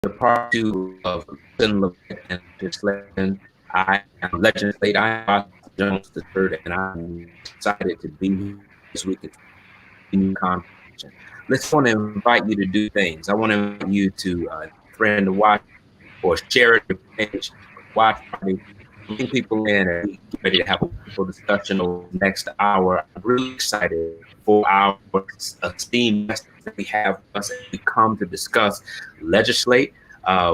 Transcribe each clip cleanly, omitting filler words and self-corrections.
to part two of Lament and Legislation. I am Legislate. I am Otis Jones the third, and I'm excited to be here as we continue conversation. Let's want to invite you to do things. I want to invite you to friend to watch or share it your page, watch party, bring people in, and we get ready to have a wonderful discussion over the next hour. I'm really excited for our esteemed guests that we have with us as we come to discuss legislate.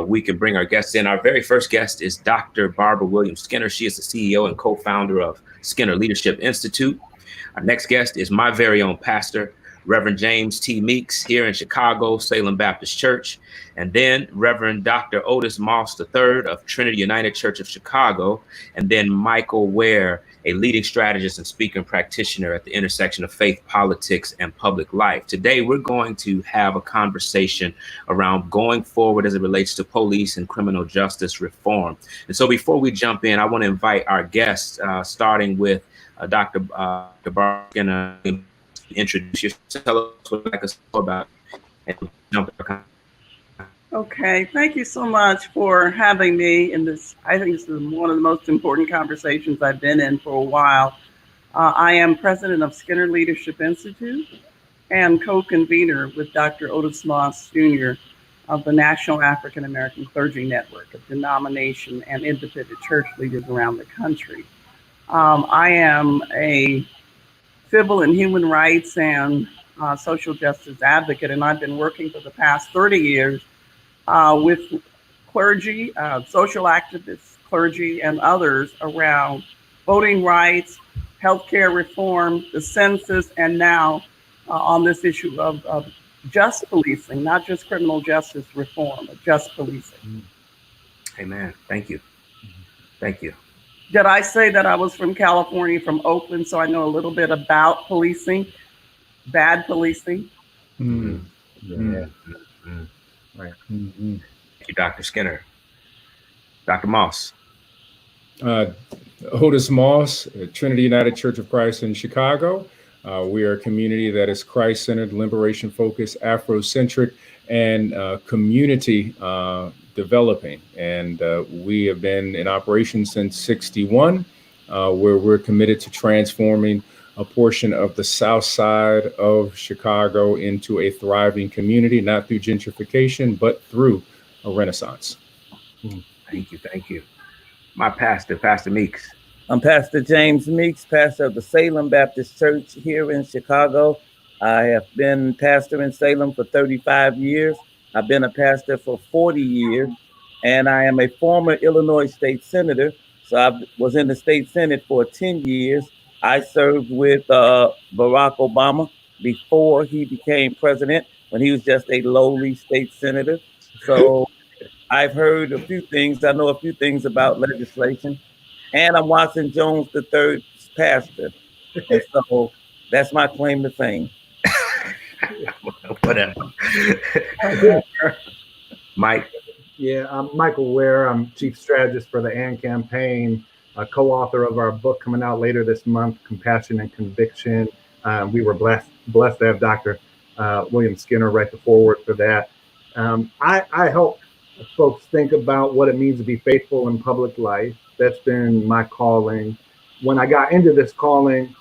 We can bring our guests in. Our very first guest is Dr. Barabra Skinner. She is the CEO and co-founder of Skinner Leadership Institute. Our next guest is my very own pastor, Reverend James T. Meeks, here in Chicago, Salem Baptist Church. And then Reverend Dr. Otis Moss III of Trinity United Church of Chicago. And then Michael Ware, a leading strategist and speaker and practitioner at the intersection of faith, politics, and public life. Today, we're going to have a conversation around going forward as it relates to police and criminal justice reform. And so before we jump in, I want to invite our guests, starting with Dr. Barabra Skinner. Introduce yourself, tell us what you'd like us to know about, and jump in. Okay, thank you so much for having me in this. I think this is one of the most important conversations I've been in for a while. I am president of Skinner Leadership Institute and co-convener with Dr. Otis Moss Jr. of the National African American Clergy Network of denomination and independent church leaders around the country. I am a civil and human rights and social justice advocate, and I've been working for the past 30 years with clergy, social activists, clergy, and others around voting rights, healthcare reform, the census, and now on this issue of just policing, not just criminal justice reform, but just policing. Amen. Thank you. Thank you. Did I say that I was from California, from Oakland, so I know a little bit about policing, bad policing? Mm-hmm. Yeah. Mm-hmm. Right. Mm-hmm. Thank you, Dr. Skinner. Dr. Moss. Otis Moss, Trinity United Church of Christ in Chicago. We are a community that is Christ-centered, liberation-focused, Afrocentric, and community developing. And we have been in operation since '61, where we're committed to transforming a portion of the south side of Chicago into a thriving community, not through gentrification, but through a renaissance. Thank you. Thank you. My pastor, Pastor Meeks. I'm Pastor James Meeks, pastor of the Salem Baptist Church here in Chicago. I have been pastor in Salem for 35 years. I've been a pastor for 40 years, and I am a former Illinois state senator. So I was in the state senate for 10 years. I served with Barack Obama before he became president, when he was just a lowly state senator. So I've heard a few things. I know a few things about legislation. And I'm Watson Jones III's pastor. And so that's my claim to fame. Whatever. Mike. Yeah, I'm Michael Ware. I'm chief strategist for the AND campaign, a co-author of our book coming out later this month, Compassion and Conviction. We were blessed to have Dr. William Skinner write the foreword for that. I help folks think about what it means to be faithful in public life. That's been my calling. When I got into this calling,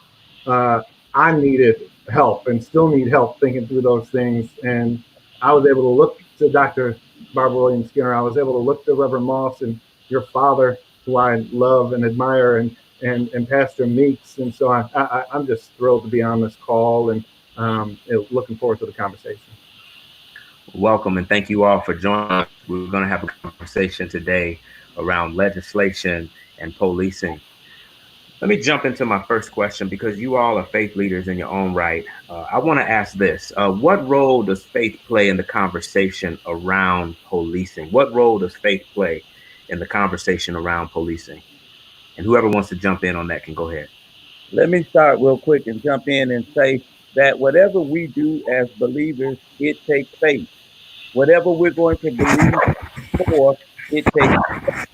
I needed help and still need help thinking through those things. And I was able to look to Dr. Barabra Skinner. I was able to look to Reverend Moss and your father, who I love and admire, and Pastor Meeks. And so I'm just thrilled to be on this call and looking forward to the conversation. Welcome, and thank you all for joining us. We're going to have a conversation today around legislation and policing. Let me jump into my first question, because you all are faith leaders in your own right. I want to ask this. What role does faith play in the conversation around policing? What role does faith play in the conversation around policing? And whoever wants to jump in on that can go ahead. Let me start real quick and jump in and say that whatever we do as believers, it takes faith. Whatever we're going to believe for, it takes faith.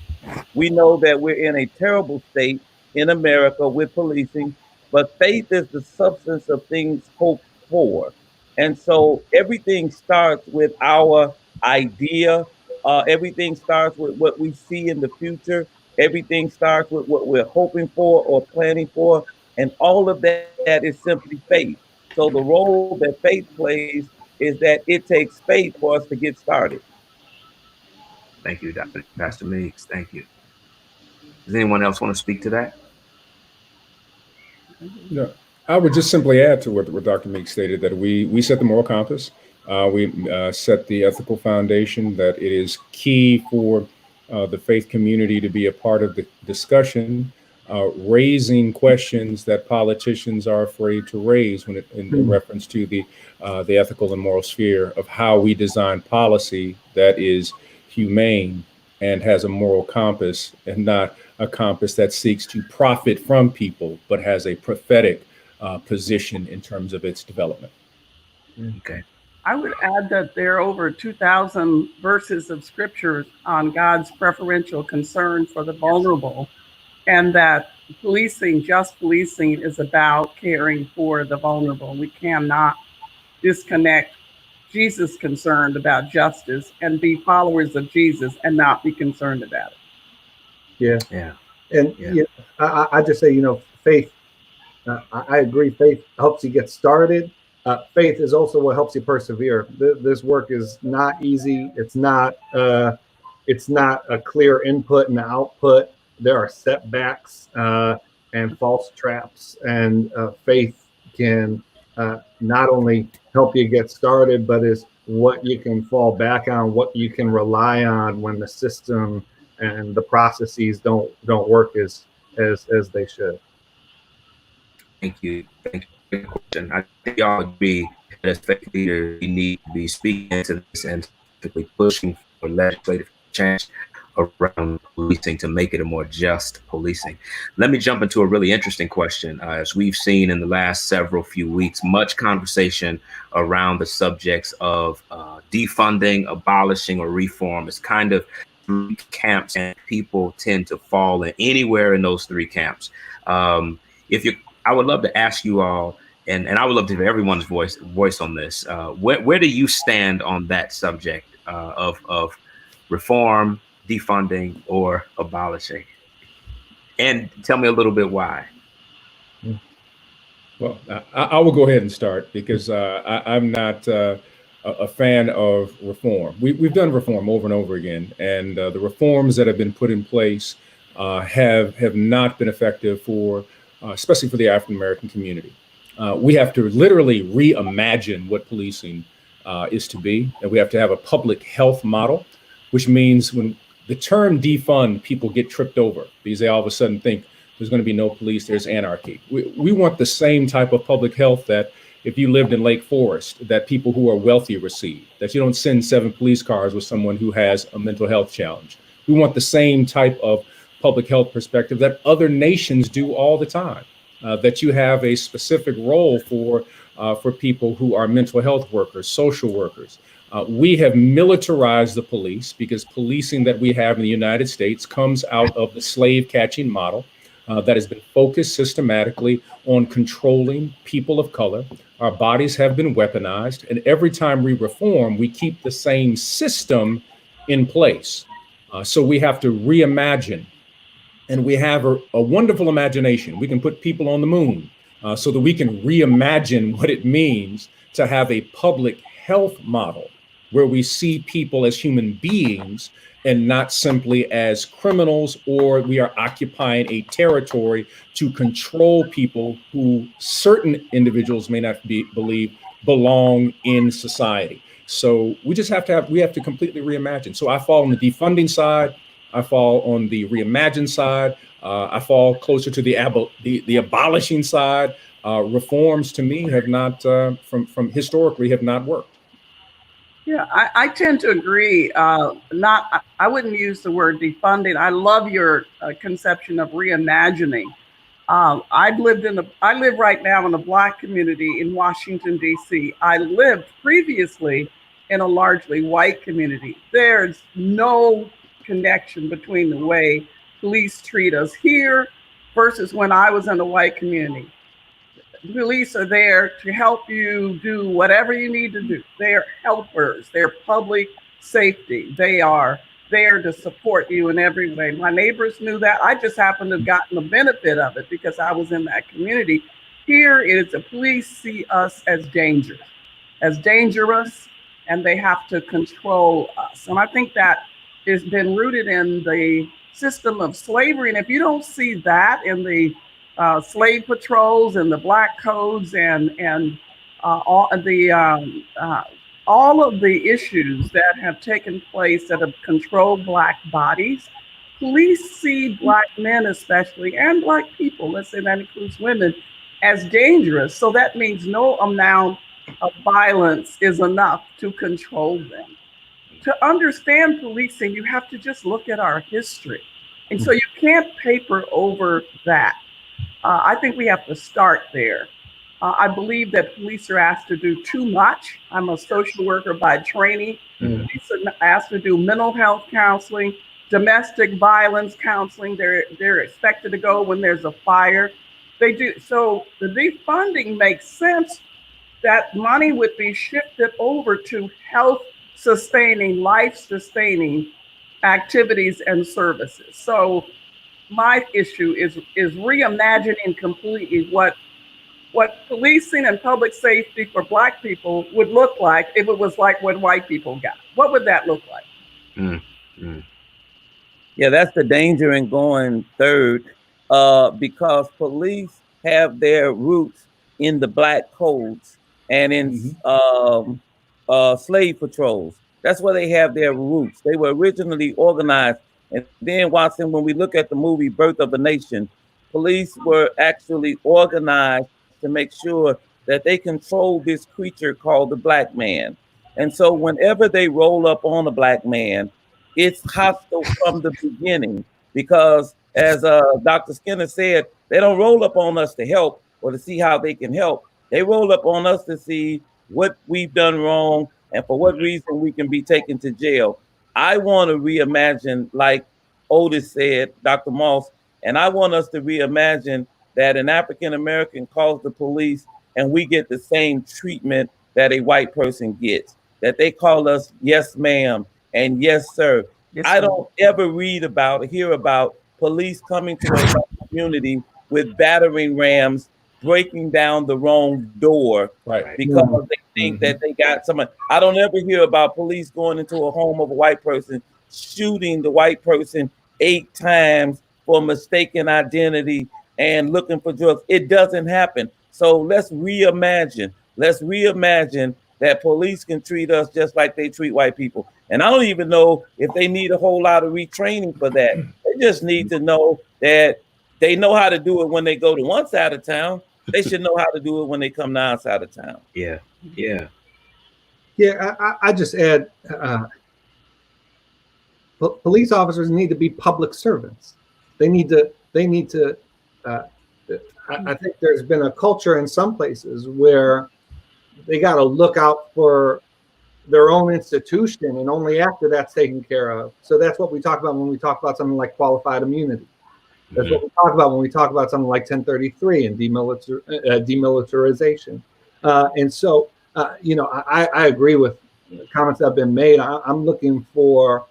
We know that we're in a terrible state in America with policing, but faith is the substance of things hoped for. And so everything starts with our idea Everything starts with what we see in the future. Everything starts with what we're hoping for or planning for. And all of that is simply faith. So the role that faith plays is that it takes faith for us to get started. Thank you, Dr. Pastor Meeks. Thank you. Does anyone else want to speak to that? No, I would just simply add to what Dr. Meeks stated, that we set the moral compass. We set the ethical foundation, that it is key for the faith community to be a part of the discussion, raising questions that politicians are afraid to raise when in reference to the ethical and moral sphere of how we design policy that is humane and has a moral compass, and not a compass that seeks to profit from people, but has a prophetic position in terms of its development. Okay. I would add that there are over 2,000 verses of scriptures on God's preferential concern for the vulnerable, and that policing, just policing, is about caring for the vulnerable. We cannot disconnect Jesus' concerned about justice and be followers of Jesus and not be concerned about it. Yeah. Yeah. And Yeah. I just say, faith, I agree. Faith helps you get started. Faith is also what helps you persevere. This work is not easy. It's not a clear input and output. There are setbacks and false traps, and faith can not only help you get started, but is what you can fall back on, what you can rely on when the system and the processes don't work as they should. Thank you. Thank you for the question. I think y'all agree that as faith leaders, we need to be speaking into this and specifically pushing for legislative change around policing to make it a more just policing. Let me jump into a really interesting question. As we've seen in the last few weeks, much conversation around the subjects of defunding, abolishing, or reform. It's kind of three camps, and people tend to fall in anywhere in those three camps. I would love to ask you all, and I would love to hear everyone's voice on this. Where do you stand on that subject of reform, defunding, or abolishing? And tell me a little bit why. Well, I will go ahead and start, because I'm not a fan of reform. We've done reform over and over again, and the reforms that have been put in place have not been effective for, especially for the African American community. We have to literally reimagine what policing is to be, and we have to have a public health model, which means when the term defund, people get tripped over because they all of a sudden think there's going to be no police, there's anarchy. We want the same type of public health that if you lived in Lake Forest, that people who are wealthy receive, that you don't send 7 police cars with someone who has a mental health challenge. We want the same type of public health perspective that other nations do all the time, that you have a specific role for people who are mental health workers, social workers. We have militarized the police because policing that we have in the United States comes out of the slave catching model that has been focused systematically on controlling people of color. Our bodies have been weaponized, and every time we reform, we keep the same system in place. So we have to reimagine, and we have a wonderful imagination. We can put people on the moon so that we can reimagine what it means to have a public health model where we see people as human beings and not simply as criminals, or we are occupying a territory to control people who certain individuals may not believe belong in society. So we just have to completely reimagine. So I fall on the defunding side. I fall on the reimagine side. I fall closer to the abolishing side. Reforms to me have not, from historically, have not worked. Yeah, I tend to agree. I wouldn't use the word defunding. I love your conception of reimagining. I live right now in a Black community in Washington, D.C. I lived previously in a largely white community. There's no connection between the way police treat us here versus when I was in a white community. Police are there to help you do whatever you need to do. They're helpers. They're public safety. They are there to support you in every way. My neighbors knew that. I just happened to have gotten the benefit of it because I was in that community. Here is the police see us as dangerous, and they have to control us. And I think that has been rooted in the system of slavery. And if you don't see that in the slave patrols and the black codes and all of the issues that have taken place that have controlled black bodies, police see black men especially, and black people, let's say that includes women, as dangerous. So that means no amount of violence is enough to control them. To understand policing, you have to just look at our history. And so you can't paper over that. I think we have to start there. I believe that police are asked to do too much. I'm a social worker by training. Police are asked to do mental health counseling, domestic violence counseling. They're expected to go when there's a fire. They do. So the defunding makes sense. That money would be shifted over to health sustaining, life sustaining activities and services. So my issue is reimagining completely what policing and public safety for black people would look like if it was like what white people got. What would that look like? Yeah, that's the danger in going third, because police have their roots in the black codes and in slave patrols. That's where they have their roots. They were originally organized. And then, Watson, when we look at the movie Birth of a Nation, police were actually organized to make sure that they control this creature called the black man. And so whenever they roll up on a black man, it's hostile from the beginning, because as Dr. Skinner said, they don't roll up on us to help or to see how they can help. They roll up on us to see what we've done wrong and for what reason we can be taken to jail. I want to reimagine, like Otis said, Dr. Moss, and I want us to reimagine that an African-American calls the police and we get the same treatment that a white person gets, that they call us yes, ma'am, and yes, sir. Yes, I don't ever read about or hear about police coming to a community with battering rams, breaking down the wrong door because they think that they got someone. I don't ever hear about police going into a home of a white person, shooting the white person 8 times for mistaken identity and looking for drugs. It doesn't happen. So let's reimagine. Let's reimagine that police can treat us just like they treat white people. And I don't even know if they need a whole lot of retraining for that. They just need to know that they know how to do it when they go to one side of town. They should know how to do it when they come to our side of town. Yeah. I just add, police officers need to be public servants. They need to. I think there's been a culture in some places where they got to look out for their own institution, and only after that's taken care of. So that's what we talk about when we talk about something like qualified immunity. That's what we talk about when we talk about something like 1033 and demilitarization. And so, I agree with the comments that have been made. I'm looking for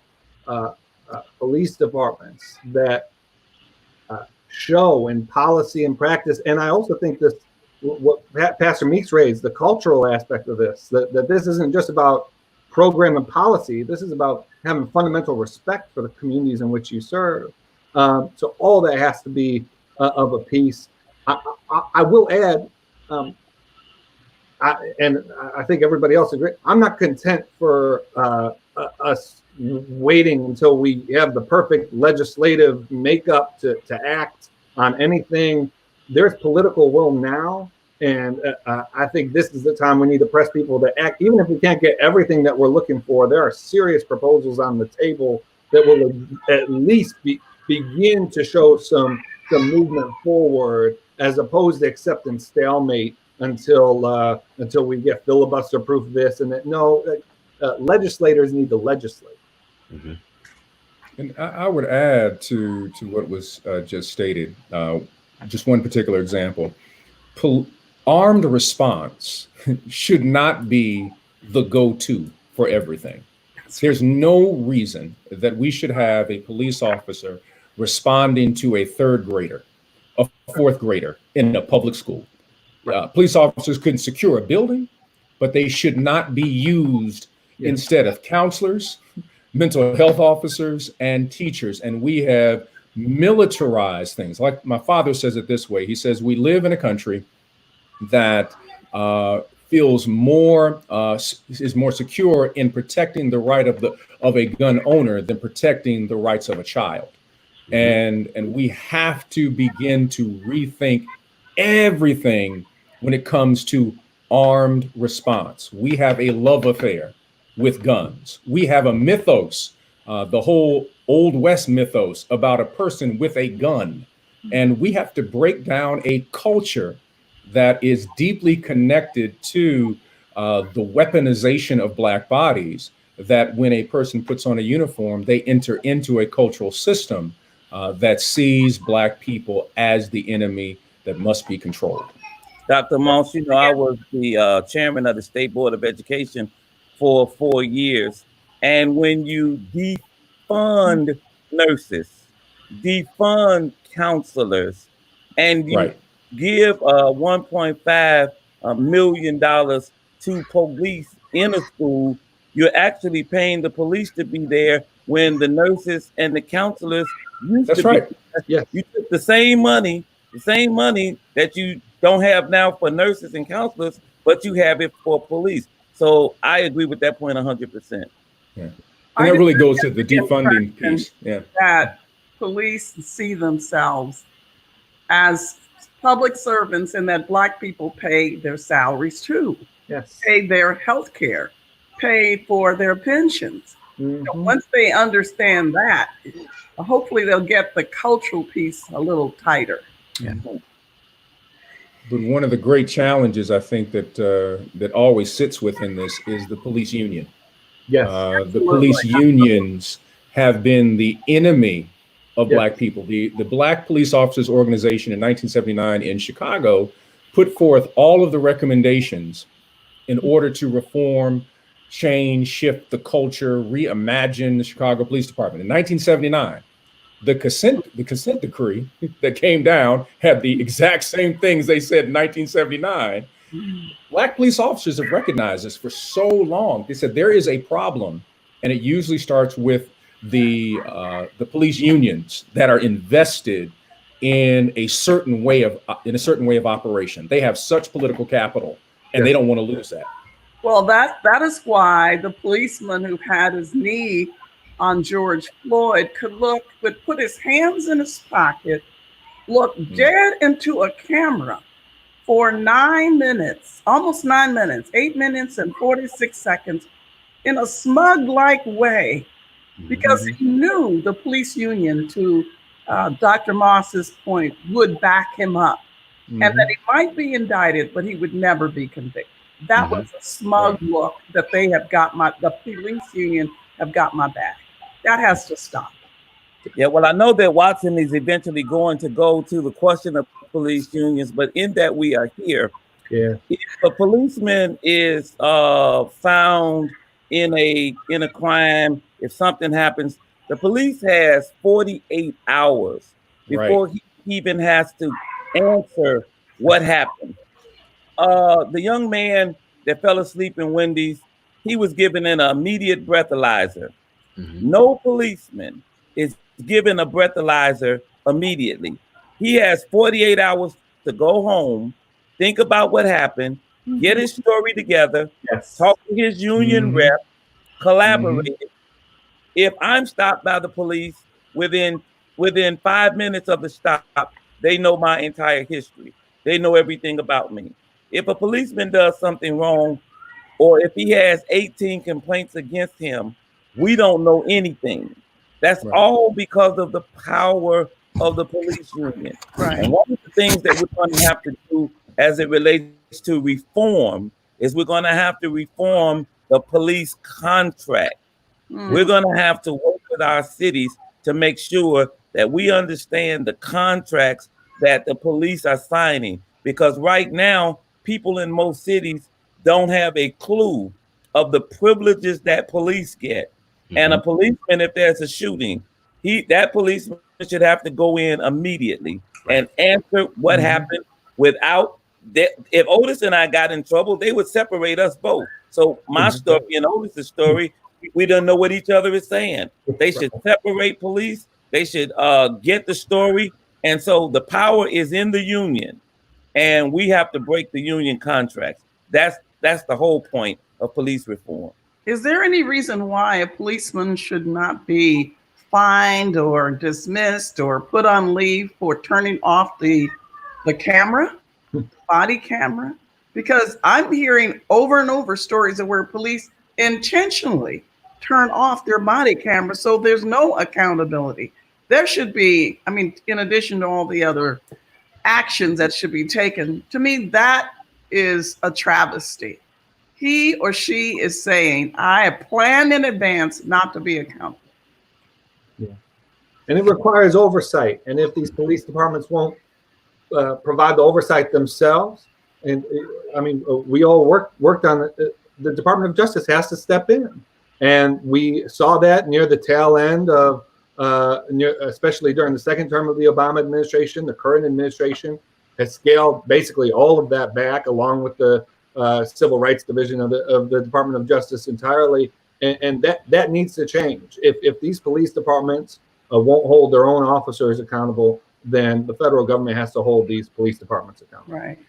police departments that show in policy and practice. And I also think this, what Pastor Meeks raised, the cultural aspect of this, that this isn't just about program and policy. This is about having fundamental respect for the communities in which you serve. So all that has to be of a piece. I will add, and I think everybody else agrees, I'm not content for us waiting until we have the perfect legislative makeup to act on anything. There's political will now, and I think this is the time we need to press people to act. Even if we can't get everything that we're looking for, there are serious proposals on the table that will at least begin to show some movement forward, as opposed to accepting stalemate until we get filibuster proof of this and that. No, legislators need to legislate. Mm-hmm. And I would add to what was just stated, just one particular example. Armed response should not be the go-to for everything. There's no reason that we should have a police officer responding to a third grader, a fourth grader in a public school. Police officers couldn't secure a building, but they should not be used instead of counselors, mental health officers, and teachers. And we have militarized things. Like my father says it this way. He says, we live in a country that feels more is more secure in protecting the right of a gun owner than protecting the rights of a child. And we have to begin to rethink everything when it comes to armed response. We have a love affair with guns. We have a mythos, the whole Old West mythos about a person with a gun. And we have to break down a culture that is deeply connected to the weaponization of Black bodies, that when a person puts on a uniform, they enter into a cultural system that sees Black people as the enemy that must be controlled. Dr. Moss, you know, I was the chairman of the State Board of Education for 4 years. And when you defund nurses, defund counselors, and you give $1.5 million to police in a school, you're actually paying the police to be there when the nurses and the counselors used to be. Yeah. You took the same money that you don't have now for nurses and counselors, but you have it for police. So I agree with that point 100%. Yeah. And that really goes to the defunding piece. Yeah. That police see themselves as public servants and that Black people pay their salaries too. Yes. Pay their health care, pay for their pensions. So once they understand that, hopefully they'll get the cultural piece a little tighter. Yeah. But one of the great challenges I think that that always sits within this is the police union. Yes, the police unions have been the enemy of Black people. The Black Police Officers Organization in 1979 in Chicago put forth all of the recommendations in order to reform, change, shift the culture, reimagine the Chicago Police Department. In 1979, the consent decree that came down had the exact same things they said in 1979. Black police officers have recognized this for so long. They said there is a problem, and it usually starts with the police unions that are invested in a certain way of operation. They have such political capital, and they don't want to lose that. Well, that is why the policeman who had his knee on George Floyd would put his hands in his pocket, look dead into a camera for 9 minutes, almost 9 minutes, 8 minutes and 46 seconds in a smug-like way, because he knew the police union, to Dr. Moss's point, would back him up, and that he might be indicted, but he would never be convicted. That was a smug look that the police union have got my back. That has to stop. Yeah, well, I know that Watson is eventually going to go to the question of police unions, but in that we are here. Yeah. If a policeman is found in a crime, if something happens, the police has 48 hours before he even has to answer what happened. The young man that fell asleep in Wendy's, he was given an immediate breathalyzer. No policeman is given a breathalyzer immediately. He has 48 hours to go home, think about what happened, get his story together, talk to his union rep, collaborate. If I'm stopped by the police within 5 minutes of the stop, they know my entire history. They know everything about me. If a policeman does something wrong, or if he has 18 complaints against him, we don't know anything. That's all because of the power of the police union. And one of the things that we're going to have to do as it relates to reform is we're going to have to reform the police contract. We're going to have to work with our cities to make sure that we understand the contracts that the police are signing. Because right now, people in most cities don't have a clue of the privileges that police get. And a policeman, if there's a shooting, that policeman should have to go in immediately and answer what happened without that. If Otis and I got in trouble, they would separate us both. So my story and Otis's story, we don't know what each other is saying. They should separate police. They should get the story. And so the power is in the union, and we have to break the union contracts. That's the whole point of police reform. Is there any reason why a policeman should not be fined or dismissed or put on leave for turning off the camera, body camera? Because I'm hearing over and over stories of where police intentionally turn off their body camera, so there's no accountability. There should be, I mean, in addition to all the other actions that should be taken, to me, that is a travesty. He or she is saying, I have planned in advance not to be accountable. Yeah. And it requires oversight. And if these police departments won't provide the oversight themselves, and I mean, we all worked on it, the Department of Justice has to step in. And we saw that near the tail end of, especially during the second term of the Obama administration. The current administration has scaled basically all of that back, along with the Civil Rights Division of the Department of Justice entirely, and that needs to change. If these police departments won't hold their own officers accountable, then the federal government has to hold these police departments accountable. Right.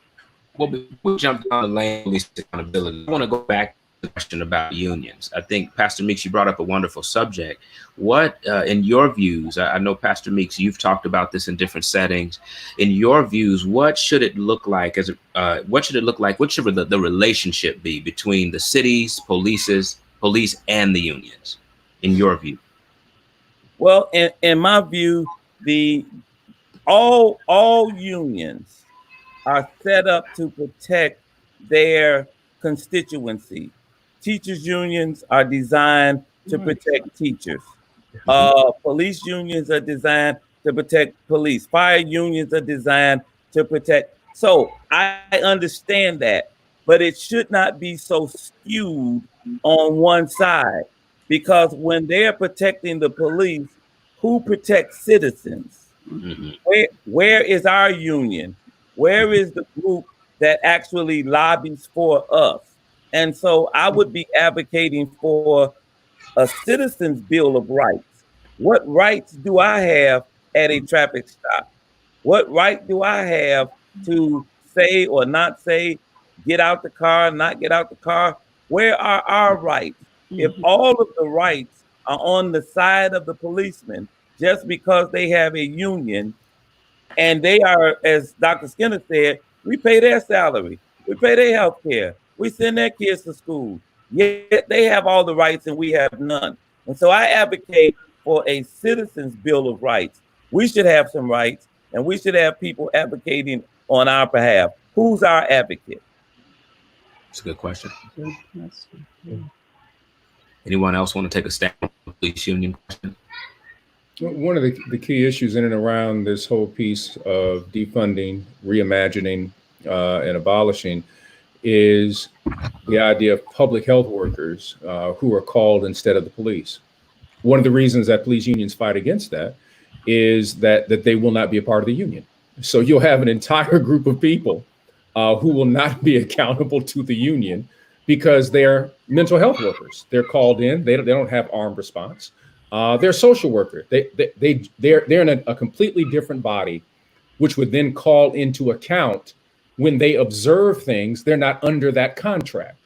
Well, we jumped on the lane of police accountability. I want to go back to the question about unions. I think, Pastor Meeks, you brought up a wonderful subject. What, in your views, I know, Pastor Meeks, you've talked about this in different settings. In your views, what should it look like? What should it look like? What should the relationship be between the cities, police, and the unions, in your view? Well, in my view, all unions are set up to protect their constituency. Teachers unions are designed to protect teachers. Police unions are designed to protect police. Fire unions are designed to protect. So I understand that, but it should not be so skewed on one side, because when they're protecting the police, who protects citizens? Where is our union? Where is the group that actually lobbies for us? And so I would be advocating for a citizen's bill of rights. What rights do I have at a traffic stop? What right do I have to say or not say, get out the car, not get out the car? Where are our rights? If all of the rights are on the side of the policeman, just because they have a union, and they are, as Dr. Skinner said, we pay their salary, we pay their health care, we send their kids to school, yet they have all the rights and we have none. And so I advocate for a citizen's bill of rights. We should have some rights, and we should have people advocating on our behalf. Who's our advocate? That's a good question. Anyone else want to take a stand on the police union question? One of the key issues in and around this whole piece of defunding, reimagining, and abolishing is the idea of public health workers who are called instead of the police. One of the reasons that police unions fight against that is that they will not be a part of the union. So you'll have an entire group of people who will not be accountable to the union because they're mental health workers. They're called in. They don't have armed response. They're social workers. They're in a completely different body, which would then call into account when they observe things. They're not under that contract.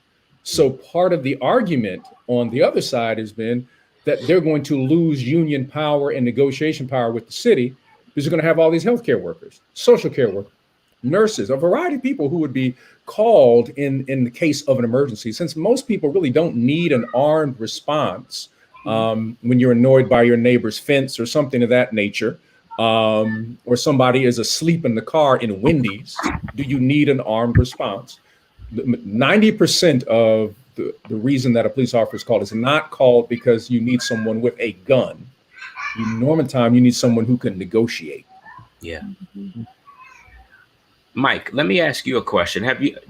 So part of the argument on the other side has been that they're going to lose union power and negotiation power with the city because they're going to have all these healthcare workers, social care workers, nurses, a variety of people who would be called in the case of an emergency. Since most people really don't need an armed response when you're annoyed by your neighbor's fence or something of that nature, or somebody is asleep in the car in Wendy's, do you need an armed response? 90% of the reason that a police officer is called is not called because you need someone with a gun. In normal time, you need someone who can negotiate. Yeah. Mike, let me ask you a question.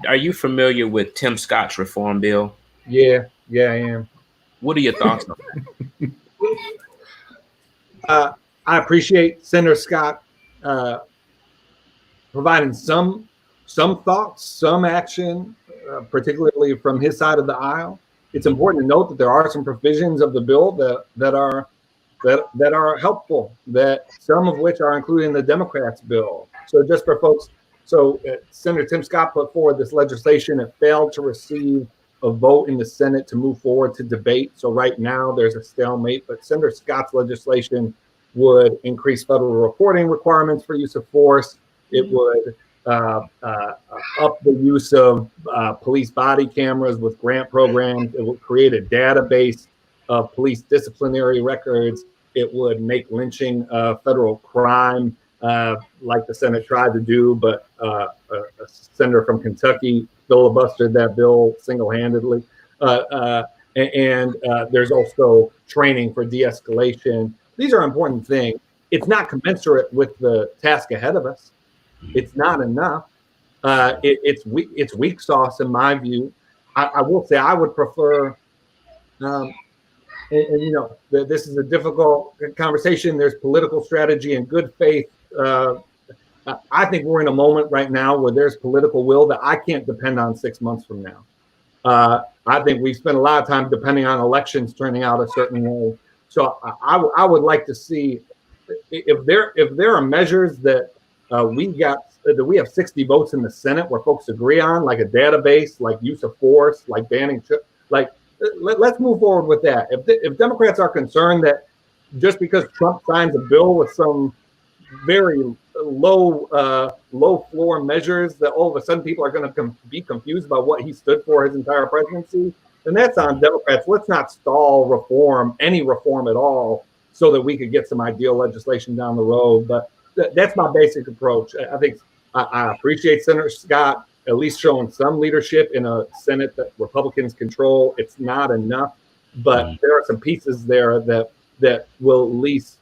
Are you familiar with Tim Scott's reform bill? Yeah, I am. What are your thoughts on that? I appreciate Senator Scott providing some thoughts, some action, particularly from his side of the aisle. It's important to note that there are some provisions of the bill that are helpful, that some of which are included in the Democrats' bill. So just for folks, Senator Tim Scott put forward this legislation. It failed to receive a vote in the Senate to move forward to debate. So right now there's a stalemate, but Senator Scott's legislation would increase federal reporting requirements for use of force. It would up the use of police body cameras with grant programs. It would create a database of police disciplinary records. It would make lynching a federal crime, like the Senate tried to do, but a senator from Kentucky filibustered that bill single-handedly. And there's also training for de-escalation. These are important things. It's not commensurate with the task ahead of us. It's not enough. It's weak sauce in my view. I will say I would prefer, and you know, this is a difficult conversation. There's political strategy and good faith. I think we're in a moment right now where there's political will that I can't depend on 6 months from now. I think we've spent a lot of time depending on elections turning out a certain way. So I would like to see if there are measures that we have 60 votes in the Senate where folks agree on, like a database, like use of force, like banning, let's move forward with that. If Democrats are concerned that just because Trump signs a bill with some very low floor measures that all of a sudden people are going to be confused about what he stood for his entire presidency, then that's on Democrats. Let's not stall reform, any reform at all, so that we could get some ideal legislation down the road. But that's my basic approach. I think I appreciate Senator Scott at least showing some leadership in a Senate that Republicans control. It's not enough, but there are some pieces there that will at least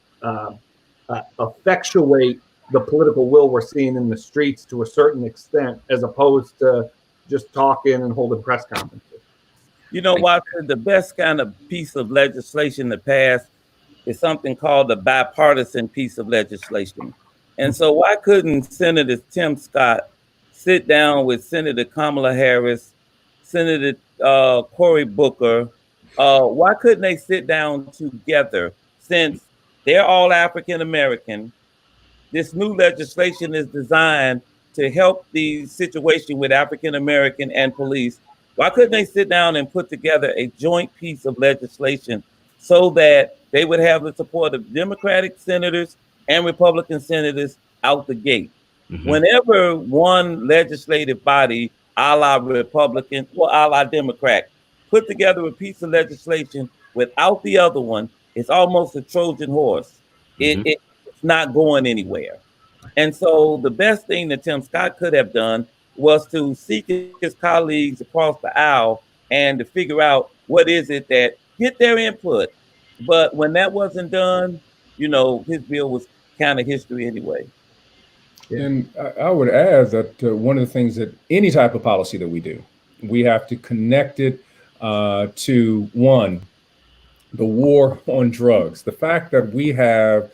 effectuate the political will we're seeing in the streets to a certain extent, as opposed to just talking and holding press conferences. You know, Watson, the best kind of piece of legislation to pass is something called a bipartisan piece of legislation. And so why couldn't Senator Tim Scott sit down with Senator Kamala Harris, Senator Cory Booker? Why couldn't they sit down together? Since they're all African American, this new legislation is designed to help the situation with African American and police. Why couldn't they sit down and put together a joint piece of legislation so that they would have the support of Democratic senators and Republican senators out the gate? Whenever one legislative body, a la Republican or a la Democrat, put together a piece of legislation without the other one, it's almost a Trojan horse. It's not going anywhere. And so the best thing that Tim Scott could have done was to seek his colleagues across the aisle and to figure out what is it that get their input. But when that wasn't done, you know, his bill was kind of history anyway. And I would add that one of the things that any type of policy that we do, we have to connect it to, one, the war on drugs. The fact that we have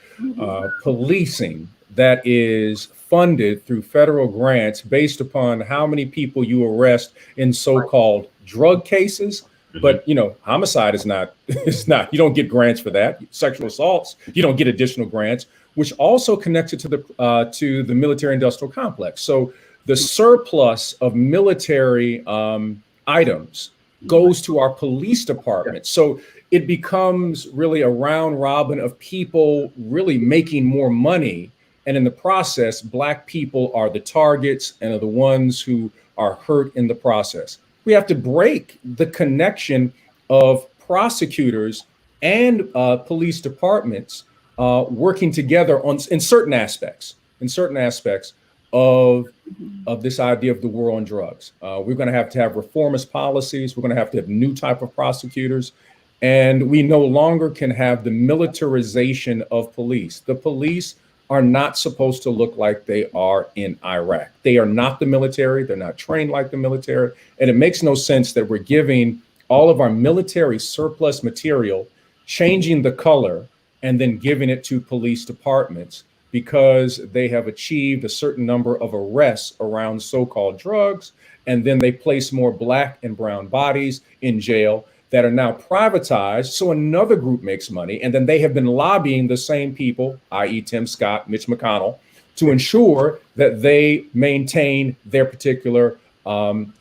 policing that is funded through federal grants based upon how many people you arrest in so-called drug cases. But, you know, homicide is not, you don't get grants for that. Sexual assaults, you don't get additional grants, which also connects it to the military industrial complex. So the surplus of military items goes to our police department. So it becomes really a round robin of people really making more money. And in the process, Black people are the targets and are the ones who are hurt in the process. We have to break the connection of prosecutors and police departments working together in certain aspects of this idea of the war on drugs. We're going to have reformist policies. We're going to have new type of prosecutors. And we no longer can have the militarization of police. The police are not supposed to look like they are in Iraq. They are not the military. They're not trained like the military. And it makes no sense that we're giving all of our military surplus material, changing the color, and then giving it to police departments because they have achieved a certain number of arrests around so-called drugs, and then they place more black and brown bodies in jail that are now privatized, so another group makes money, and then they have been lobbying the same people, i.e. Tim Scott, Mitch McConnell, to ensure that they maintain their particular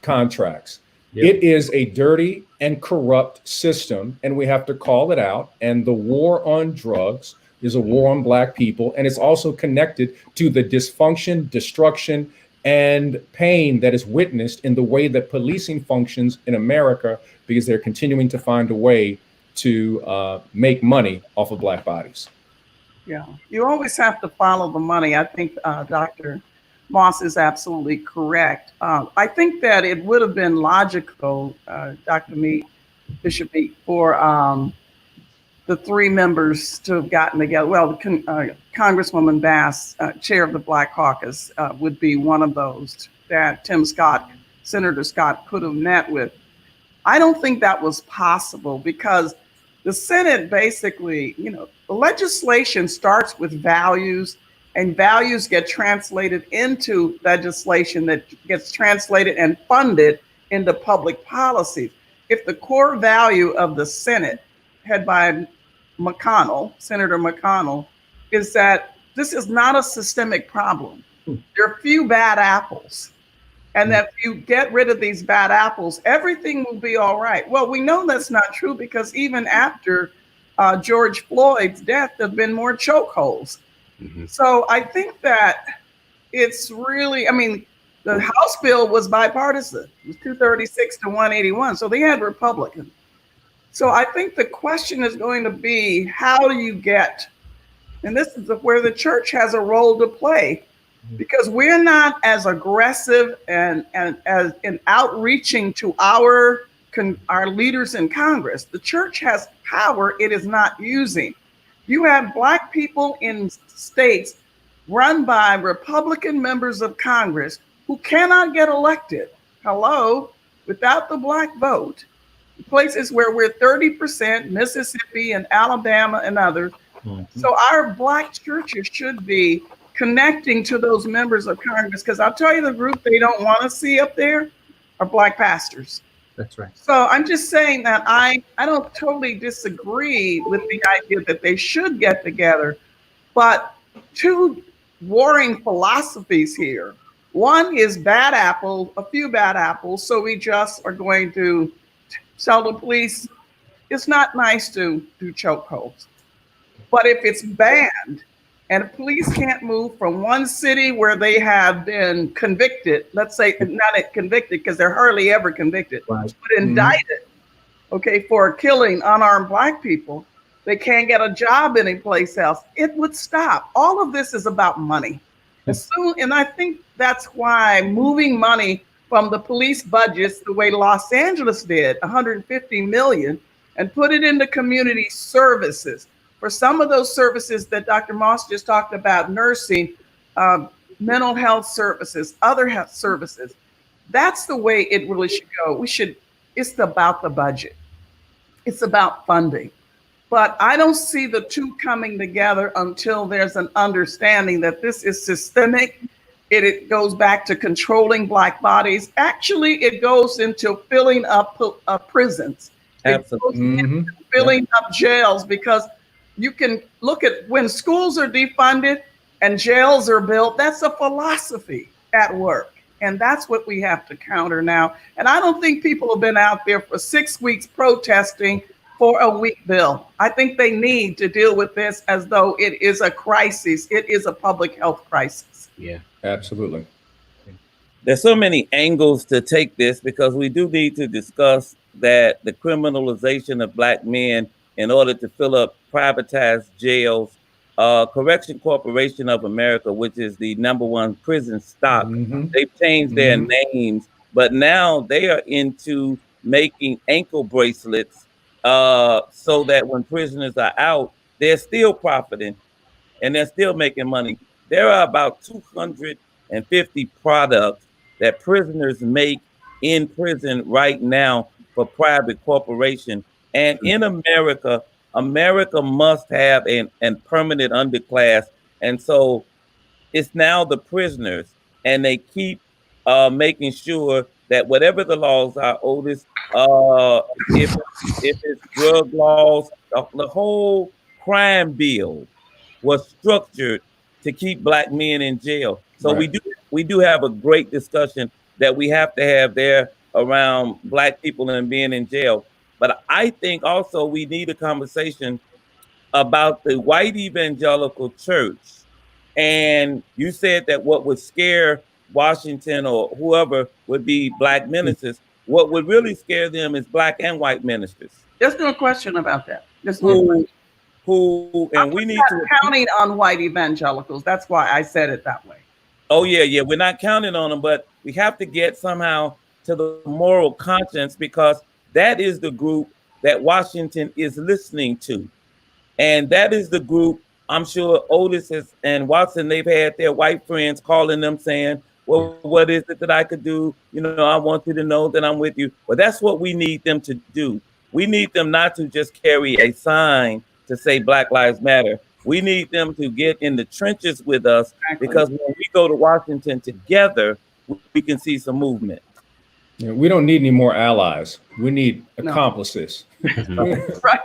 contracts. Yep. It is a dirty and corrupt system, and we have to call it out. And the war on drugs is a war on Black people, and it's also connected to the dysfunction, destruction, and pain that is witnessed in the way that policing functions in America, because they're continuing to find a way to make money off of Black bodies. Yeah, you always have to follow the money. I think Dr. Moss is absolutely correct. I think that it would have been logical, Dr. Bishop Meeks, for the three members to have gotten together. Well, Congresswoman Bass, chair of the Black Caucus, would be one of those that Senator Scott could have met with. I don't think that was possible because the Senate basically, the legislation starts with values, and values get translated into legislation that gets translated and funded into public policies. If the core value of the Senate, head by Senator McConnell, is that this is not a systemic problem. There are few bad apples. And that if you get rid of these bad apples, everything will be all right. Well, we know that's not true because even after George Floyd's death, there have been more chokeholds. Mm-hmm. So I think that it's really, the House bill was bipartisan. It was 236 to 181. So they had Republicans. So I think the question is going to be, how do you get, and this is where the church has a role to play, because we're not as aggressive and as in outreaching to our leaders in Congress. The church has power it is not using. You have Black people in states run by Republican members of Congress who cannot get elected. Hello, without the Black vote, places where we're 30%, Mississippi and Alabama and others. Mm-hmm. So our Black churches should be connecting to those members of Congress, because I'll tell you, the group they don't want to see up there are Black pastors. That's right. So I'm just saying that I don't totally disagree with the idea that they should get together, but two warring philosophies here. One is a few bad apples, so we just are going to tell the police it's not nice to do chokeholds. But if it's banned and police can't move from one city where they have been convicted, let's say not convicted because they're hardly ever convicted, right, but indicted, okay, for killing unarmed Black people, they can't get a job anyplace else, it would stop. All of this is about money. And I think that's why moving money from the police budgets the way Los Angeles did, 150 million, and put it into community services. For some of those services that Dr. Moss just talked about, nursing, mental health services, other health services, that's the way it really should go. It's about the budget. It's about funding. But I don't see the two coming together until there's an understanding that this is systemic. It goes back to controlling Black bodies. Actually, it goes into filling up prisons. Absolutely. It goes into filling up jails, because you can look at when schools are defunded and jails are built, that's a philosophy at work. And that's what we have to counter now. And I don't think people have been out there for 6 weeks protesting for a weak bill. I think they need to deal with this as though it is a crisis. It is a public health crisis. Yeah, absolutely. There's so many angles to take this, because we do need to discuss that the criminalization of Black men in order to fill up privatized jails, Correction Corporation of America, which is the #1 prison stock, they've changed their names, but now they are into making ankle bracelets so that when prisoners are out, they're still profiting and they're still making money. There are about 250 products that prisoners make in prison right now for private corporation. And in America, America must have an permanent underclass. And so it's now the prisoners, and they keep making sure that whatever the laws are, Otis, if it's drug laws, the whole crime bill was structured to keep Black men in jail. So Right. we do have a great discussion that we have to have there around Black people and being in jail. But I think also we need a conversation about the white evangelical church. And you said that what would scare Washington or whoever would be Black ministers. What would really scare them is Black and white ministers. There's no question about that. There's no question. And we need to counting on white evangelicals. That's why I said it that way. Oh yeah, we're not counting on them, but we have to get somehow to the moral conscience, because that is the group that Washington is listening to. And that is the group, I'm sure Otis and Watson, they've had their white friends calling them saying, well, what is it that I could do? You know, I want you to know that I'm with you. Well, that's what we need them to do. We need them not to just carry a sign to say Black Lives Matter. We need them to get in the trenches with us, because when we go to Washington together, we can see some movement. Yeah, we don't need any more allies. We need accomplices. Right.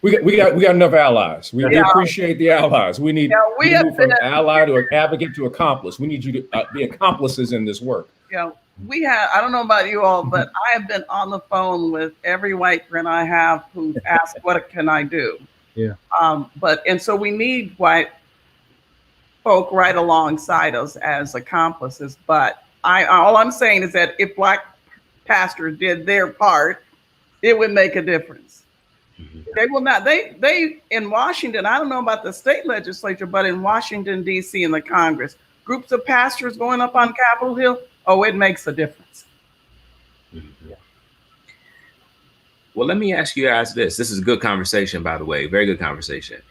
we got enough allies. We appreciate the allies. We need we to have move from ally to advocate to accomplice. We need you to be accomplices in this work. We have, I don't know about you all, but I have been on the phone with every white friend I have who asked, what can I do? Yeah. And so we need white folk right alongside us as accomplices. But all I'm saying is that if Black pastors did their part, it would make a difference. They will not. They in Washington, I don't know about the state legislature, but in Washington, D.C. in the Congress, groups of pastors going up on Capitol Hill, it makes a difference. Well, let me ask you guys this. This is a good conversation, by the way. Very good conversation.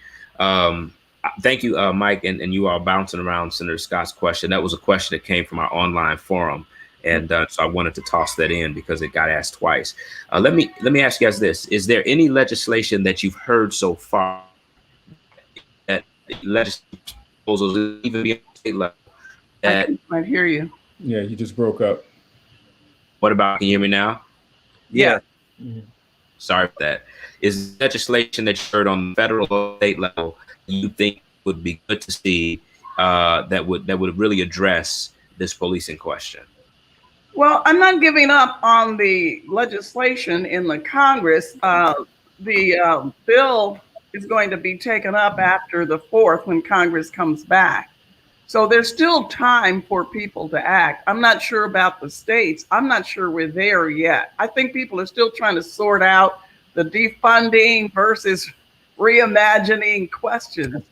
Thank you, Mike, and you all bouncing around Senator Scott's question. That was a question that came from our online forum. And so I wanted to toss that in because it got asked twice. Let me ask you guys this. Is there any legislation that you've heard so far that legislative proposals, even beyond state level? I might hear you. Yeah, you just broke up. What about, can you hear me now? Yeah. Sorry for that. Is legislation that you heard on the federal or state level you think would be good to see that would really address this policing question? Well, I'm not giving up on the legislation in the Congress. The bill is going to be taken up after the 4th when Congress comes back. So there's still time for people to act. I'm not sure about the states. I'm not sure we're there yet. I think people are still trying to sort out the defunding versus reimagining questions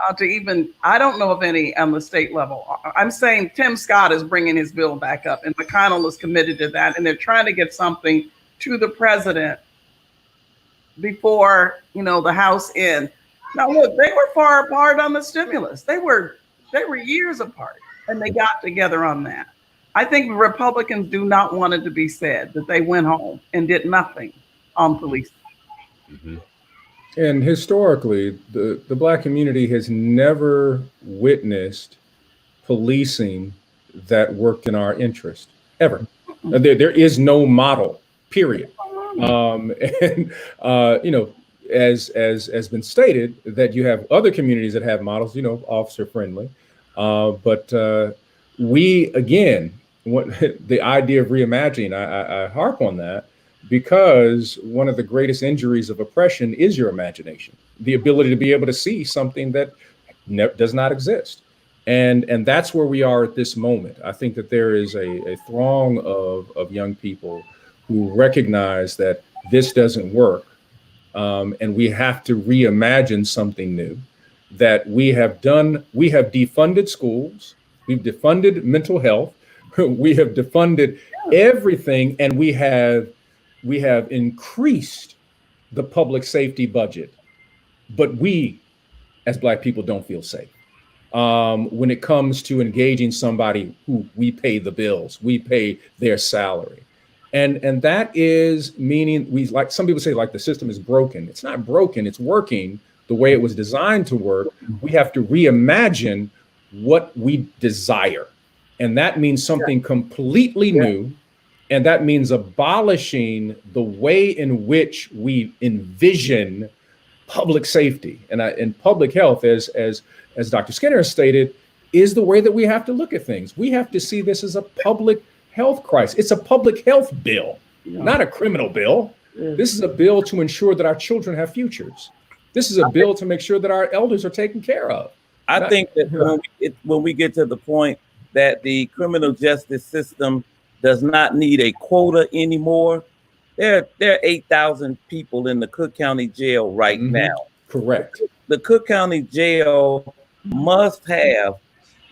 I don't know of any on the state level. I'm saying Tim Scott is bringing his bill back up, and McConnell is committed to that, and they're trying to get something to the president before, the House ends. Now, look, they were far apart on the stimulus. They were years apart, and they got together on that. I think Republicans do not want it to be said that they went home and did nothing on police. Mm-hmm. And historically, the Black community has never witnessed policing that worked in our interest, ever. There is no model, period. As has been stated, that you have other communities that have models, officer friendly. But we, again, the idea of reimagining, I harp on that, because one of the greatest injuries of oppression is your imagination, the ability to be able to see something that does not exist. And that's where we are at this moment. I think that there is a throng of young people who recognize that this doesn't work. And we have to reimagine something new. That we have defunded schools, we've defunded mental health, we have defunded everything, and we have increased the public safety budget, but we, as Black people, don't feel safe. When it comes to engaging somebody who we pay the bills, we pay their salary. And that is meaning, we, like some people say, like the system is broken. It's not broken, it's working the way it was designed to work. We have to reimagine what we desire. And that means something completely new. And that means abolishing the way in which we envision public safety and public health, as Dr. Skinner has stated, is the way that we have to look at things. We have to see this as a public health crisis. It's a public health bill, not a criminal bill. This is a bill to ensure that our children have futures. This is a bill to make sure that our elders are taken care of. I think that when we get to the point that the criminal justice system does not need a quota anymore, there are 8,000 people in the Cook County Jail right now. Correct. The Cook County Jail must have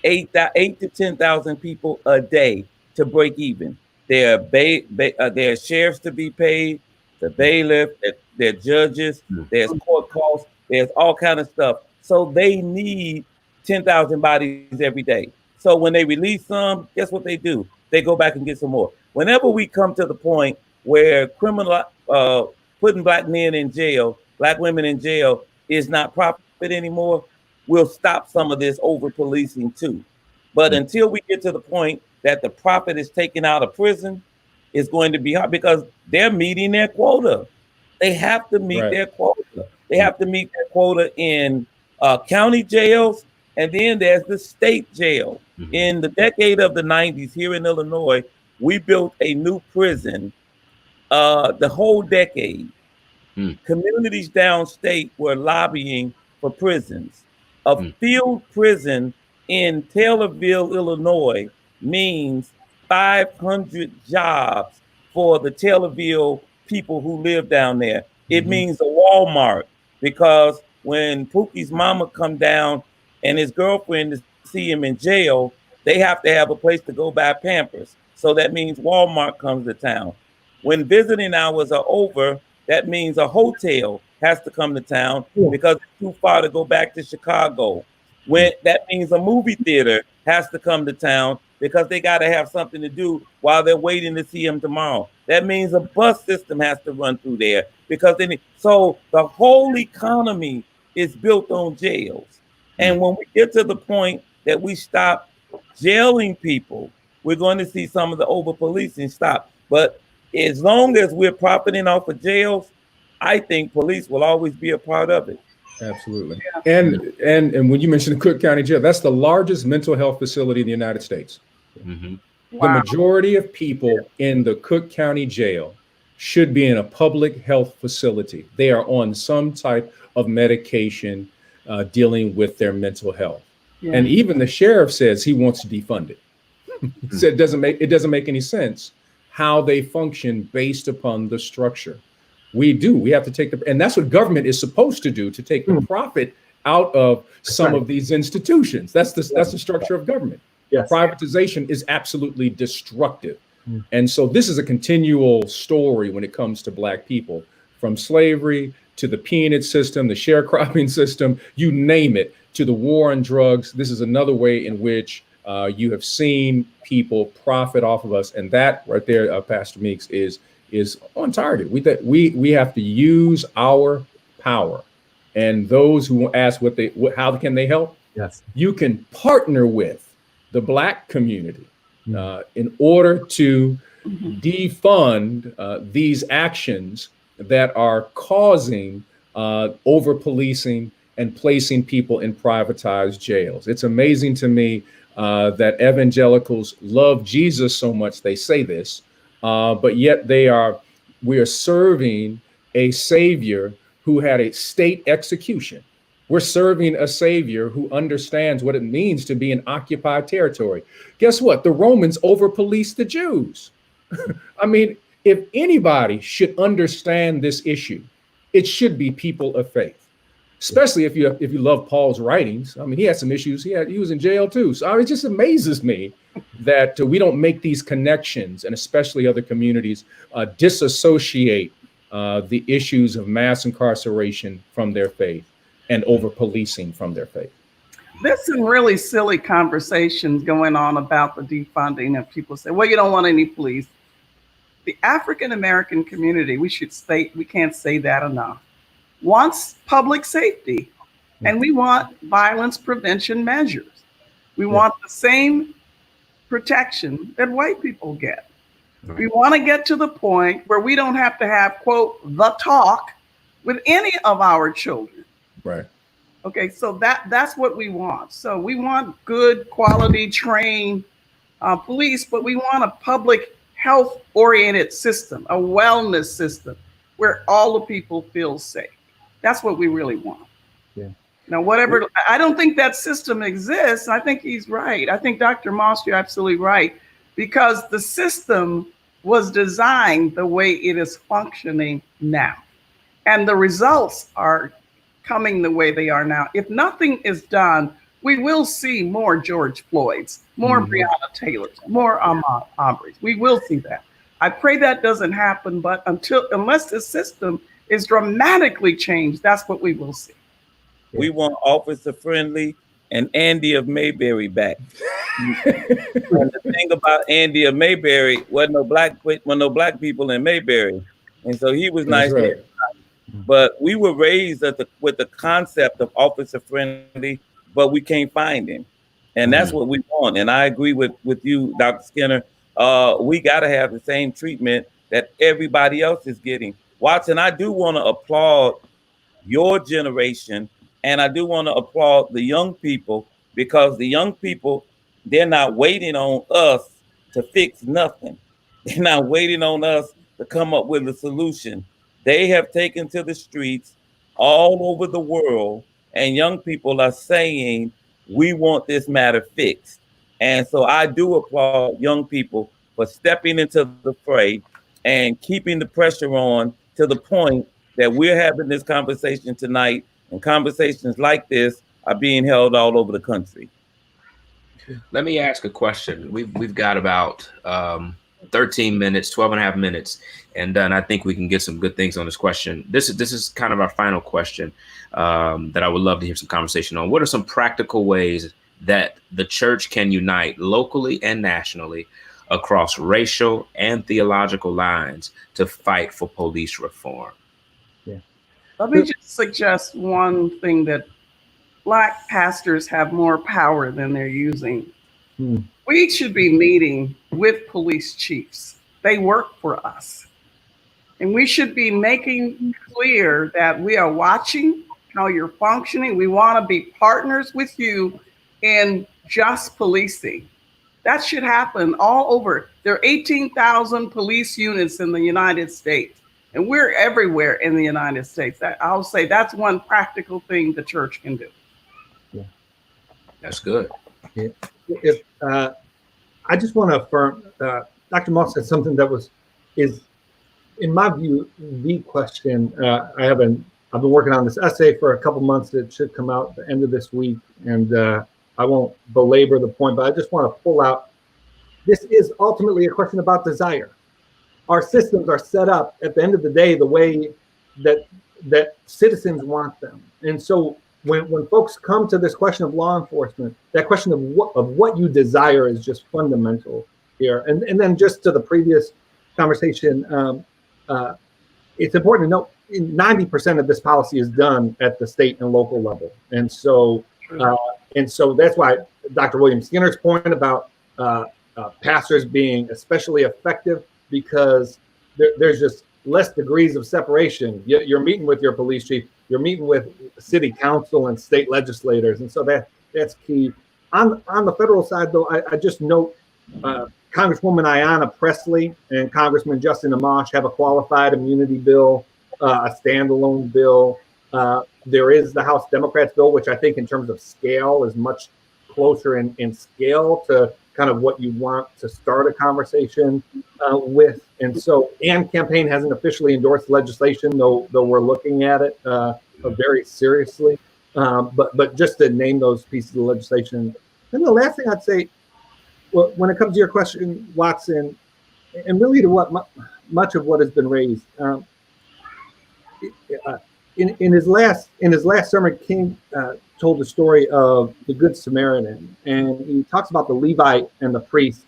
8 to 10,000 people a day to break even. There are sheriffs to be paid, the bailiff, there are judges, there's court costs, there's all kind of stuff. So they need 10,000 bodies every day. So when they release some, guess what they do? They go back and get some more. Whenever we come to the point where putting black men in jail, black women in jail is not profit anymore, we'll stop some of this over policing too. But until we get to the point that the profit is taken out of prison, it's going to be hard because they're meeting their quota. They have to meet their quota. They have to meet their quota in county jails, and then there's the state jail. In the decade of the 90s here in Illinois, we built a new prison the whole decade. Communities downstate were lobbying for prisons. A field prison in Taylorville, Illinois means 500 jobs for the Taylorville people who live down there. It means a Walmart, because when Pookie's mama come down and his girlfriend to see him in jail, they have to have a place to go buy Pampers. So that means Walmart comes to town. When visiting hours are over, that means a hotel has to come to town because it's too far to go back to Chicago. When that means a movie theater has to come to town because they got to have something to do while they're waiting to see him tomorrow. That means a bus system has to run through there because so the whole economy is built on jails. And when we get to the point that we stop jailing people, we're going to see some of the over policing stop. But as long as we're profiting off of jails, I think police will always be a part of it. Absolutely. And when you mentioned the Cook County Jail, that's the largest mental health facility in the United States. The majority of people in the Cook County Jail should be in a public health facility. They are on some type of medication dealing with their mental health. And even the sheriff says he wants to defund it. He said it doesn't make any sense how they function based upon the structure. We have to take and that's what government is supposed to do, to take the profit out of some of these institutions. That's the structure of government. Privatization is absolutely destructive. And so this is a continual story when it comes to Black people, from slavery to the peonage system, the sharecropping system, you name it, to the war on drugs. This is another way in which you have seen people profit off of us. And that right there, Pastor Meeks, is on target. We have to use our power. And those who ask how can they help? Yes. You can partner with the Black community in order to defund these actions that are causing over policing and placing people in privatized jails. It's amazing to me that evangelicals love Jesus so much. They say this, but yet we are serving a savior who had a state execution. We're serving a savior who understands what it means to be in occupied territory. Guess what? The Romans over-policed the Jews. I mean, if anybody should understand this issue, it should be people of faith, especially if you love Paul's writings. I mean, he had some issues. He was in jail too. So it just amazes me that we don't make these connections, and especially other communities disassociate the issues of mass incarceration from their faith and over policing from their faith. There's some really silly conversations going on about the defunding, and people say, well, you don't want any police. the African American community, we can't say that enough, wants public safety, and we want violence prevention measures. We want the same protection that white people get. We want to get to the point where we don't have to have, quote, the talk with any of our children. Right. Okay, so that's what we want. So we want good quality trained police, but we want a public health oriented system, a wellness system where all the people feel safe. That's what we really want. Yeah. Now, whatever, I don't think that system exists. I think he's right. I think Dr. Moss, you're absolutely right, because the system was designed the way it is functioning now. And the results are coming the way they are now. If nothing is done, we will see more George Floyds, more Breonna Taylors, more Ahmaud Arbery's. We will see that. I pray that doesn't happen, but unless the system is dramatically changed, that's what we will see. We want Officer Friendly and Andy of Mayberry back. And the thing about Andy of Mayberry, wasn't no black people in Mayberry, and so he was nice. Right. But we were raised with the concept of Officer Friendly, but we can't find him, and that's what we want. And I agree with you, Dr. Skinner. We got to have the same treatment that everybody else is getting. Watson, I do want to applaud your generation, and I do want to applaud the young people, because the young people, they're not waiting on us to fix nothing. They're not waiting on us to come up with a solution. They have taken to the streets all over the world, and young people are saying, we want this matter fixed. And so I do applaud young people for stepping into the fray and keeping the pressure on to the point that we're having this conversation tonight, and conversations like this are being held all over the country. Let me ask a question. We've got about 13 minutes, 12 and a half minutes, and I think we can get some good things on this question. This is kind of our final question that I would love to hear some conversation on. What are some practical ways that the church can unite locally and nationally across racial and theological lines to fight for police reform? Yeah. Let me just suggest one thing, that Black pastors have more power than they're using. We should be meeting with police chiefs. They work for us. And we should be making clear that we are watching how you're functioning. We want to be partners with you in just policing. That should happen all over. There are 18,000 police units in the United States, and we're everywhere in the United States. I'll say that's one practical thing the church can do. Yeah. That's good. Yeah. I just want to affirm, Dr. Moss said something that is, in my view, the question. I've been working on this essay for a couple months. It should come out at the end of this week, and I won't belabor the point, but I just want to pull out, this is ultimately a question about desire. Our systems are set up at the end of the day the way that citizens want them. And so when folks come to this question of law enforcement, that question of what you desire is just fundamental here. And then just to the previous conversation, it's important to note 90% of this policy is done at the state and local level. And so that's why Dr. William Skinner's point about pastors being especially effective, because there's just less degrees of separation. You're meeting with your police chief, you're meeting with city council and state legislators, and so that's key. On the federal side, though, I just note Congresswoman Ayanna Pressley and Congressman Justin Amash have a qualified immunity bill, a standalone bill. There is the House Democrats bill, which I think in terms of scale is much closer in scale to kind of what you want to start a conversation with. And so, and campaign hasn't officially endorsed legislation, though we're looking at it very seriously. But just to name those pieces of legislation. And the last thing I'd say, well, when it comes to your question, Watson, and really to what much of what has been raised, in his last sermon, King told the story of the Good Samaritan, and he talks about the Levite and the priest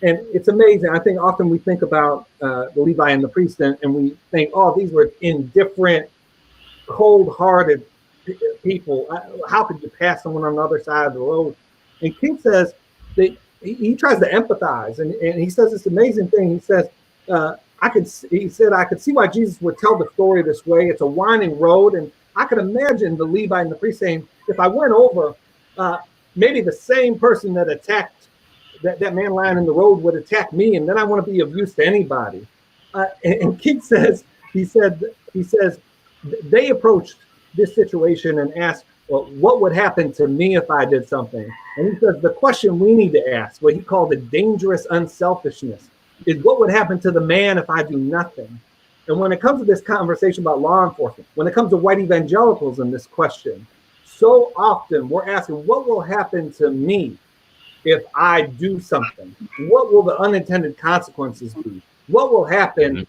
And it's amazing. I think often we think about the Levi and the priest, and we think, oh, these were indifferent, cold-hearted people. How could you pass someone on the other side of the road? And King says that he tries to empathize, and he says this amazing thing. He says, he said, I could see why Jesus would tell the story this way. It's a winding road, and I could imagine the Levi and the priest saying, if I went over, maybe the same person that attacked that man lying in the road would attack me, and then I want to be of use to anybody. And King says, he says, they approached this situation and asked, well, what would happen to me if I did something? And he says, the question we need to ask, what he called the dangerous unselfishness, is what would happen to the man if I do nothing? And when it comes to this conversation about law enforcement, when it comes to white evangelicals in this question, so often we're asking, what will happen to me if I do something? What will the unintended consequences be? What will happen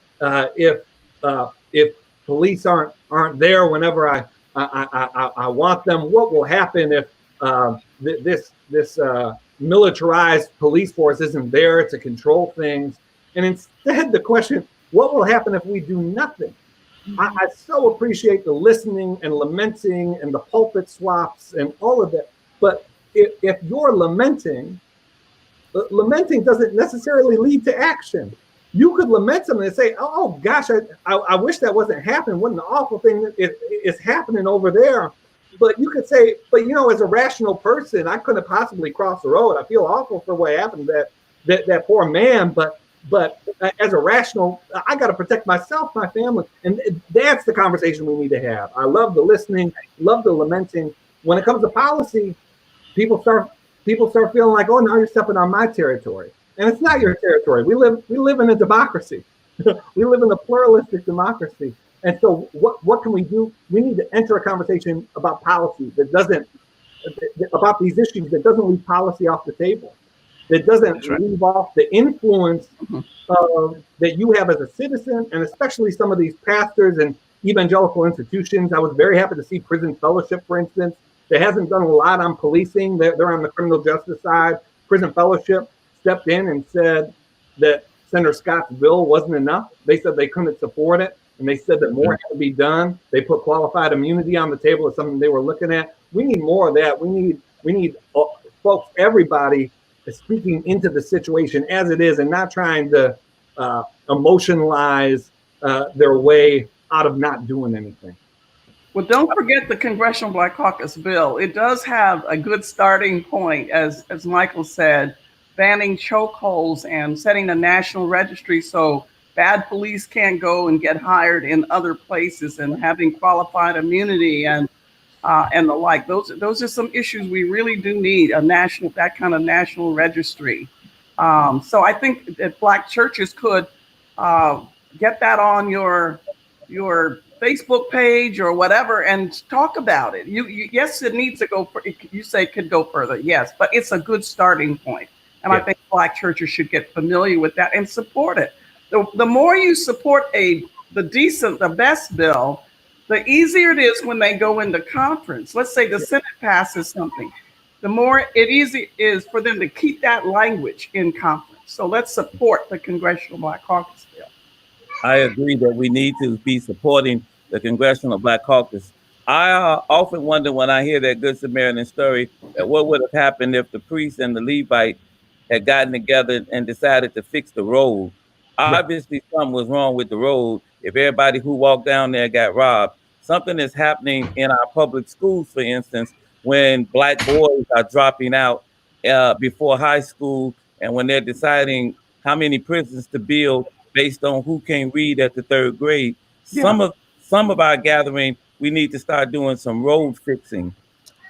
if police aren't there whenever I want them? What will happen if this militarized police force isn't there to control things? And instead, the question, what will happen if we do nothing? I so appreciate the listening and lamenting and the pulpit swaps and all of that. But if you're lamenting doesn't necessarily lead to action. You could lament something and say, oh gosh, I wish that wasn't happening. What an awful thing that is happening over there. But you could say, but as a rational person, I couldn't possibly cross the road. I feel awful for what happened to that poor man. But as a rational, I got to protect myself, my family. And that's the conversation we need to have. I love the listening, love the lamenting. When it comes to policy, people start feeling like, oh, now you're stepping on my territory. And it's not your territory. We live in a democracy. We live in a pluralistic democracy. And so what can we do? We need to enter a conversation about policy about these issues that doesn't leave policy off the table, that doesn't leave off the influence that you have as a citizen, and especially some of these pastors and evangelical institutions. I was very happy to see Prison Fellowship, for instance, that hasn't done a lot on policing. They're on the criminal justice side. Prison Fellowship stepped in and said that Senator Scott's bill wasn't enough. They said they couldn't support it, and they said that more had to be done. They put qualified immunity on the table as something they were looking at. We need more of that. We need folks, everybody speaking into the situation as it is and not trying to emotionalize their way out of not doing anything. Well, don't forget the Congressional Black Caucus bill. It does have a good starting point, as Michael said, banning chokeholds and setting a national registry so bad police can't go and get hired in other places, and having qualified immunity and the like. Those are some issues we really do need that kind of national registry. So I think that Black churches could get that on your Facebook page or whatever and talk about it. Yes, it needs to go. You say it could go further, yes, but it's a good starting point. And I think Black churches should get familiar with that and support it. The more you support the best bill, the easier it is when they go into conference. Let's say the Senate passes something. The more easy is for them to keep that language in conference. So let's support the Congressional Black Caucus bill. I agree that we need to be supporting the Congressional Black Caucus. I often wonder when I hear that Good Samaritan story, that what would have happened if the priest and the Levite had gotten together and decided to fix the road. Obviously, something was wrong with the road. If everybody who walked down there got robbed, something is happening in our public schools, for instance, when Black boys are dropping out before high school, and when they're deciding how many prisons to build based on who can read at the third grade. Some of our gathering, we need to start doing some road fixing.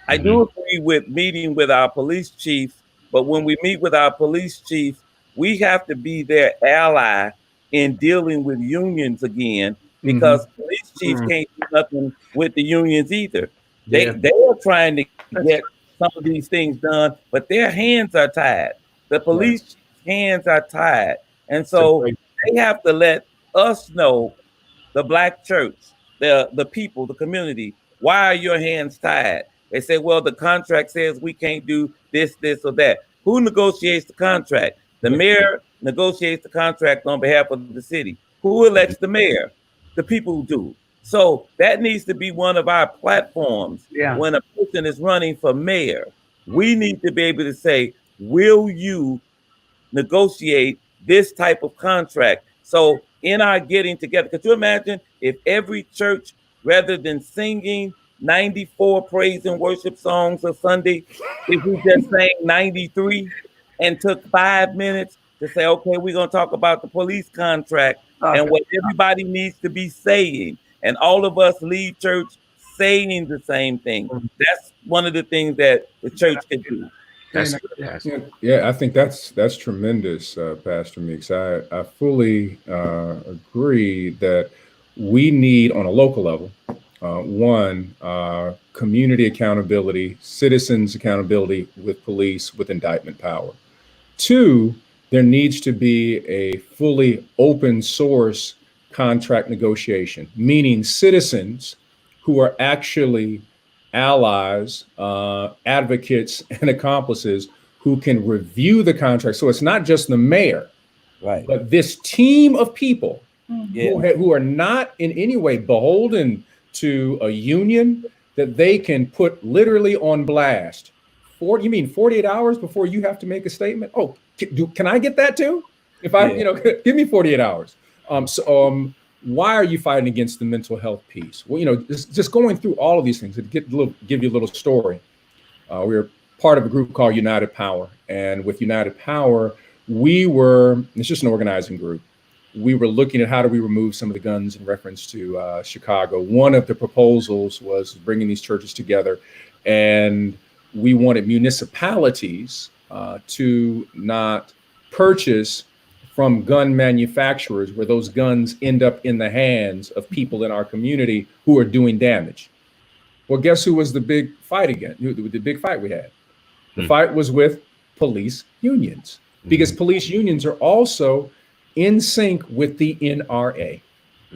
I do agree with meeting with our police chiefs, but when we meet with our police chiefs, we have to be their ally in dealing with unions again, because police chiefs can't do nothing with the unions either. They are trying to get some of these things done, but their hands are tied. The police chiefs' hands are tied. And so they have to let us know, the Black church, the people, the community, why are your hands tied? They say, well, the contract says we can't do this, this, or that. Who negotiates the contract? The mayor negotiates the contract on behalf of the city. Who elects the mayor? The people do. So that needs to be one of our platforms. Yeah. When a person is running for mayor, we need to be able to say, will you negotiate this type of contract? So in our getting together, could you imagine if every church, rather than singing 94 praise and worship songs a Sunday, if we just sang 93 and took 5 minutes to say, okay, we're going to talk about the police contract and what everybody needs to be saying, and all of us leave church saying the same thing. That's one of the things that the church can do. Yeah, I think that's tremendous, Pastor Meeks. I fully agree that we need, on a local level, one, community accountability, citizens accountability with police, with indictment power. Two, there needs to be a fully open source contract negotiation, meaning citizens who are actually allies, advocates, and accomplices who can review the contract. So it's not just the mayor, right, but this team of people yeah, who are not in any way beholden to a union, that they can put literally on blast. You mean 48 hours before you have to make a statement? Oh, can I get that too? If I, give me 48 hours. Why are you fighting against the mental health piece? Well, just going through all of these things, to give you a little story. We're part of a group called United Power. And with United Power, it's just an organizing group. We were looking at how do we remove some of the guns in reference to Chicago. One of the proposals was bringing these churches together, and we wanted municipalities to not purchase from gun manufacturers where those guns end up in the hands of people in our community who are doing damage. Well, guess who was the big fight again? The big fight we had? The fight was with police unions, because police unions are also in sync with the NRA.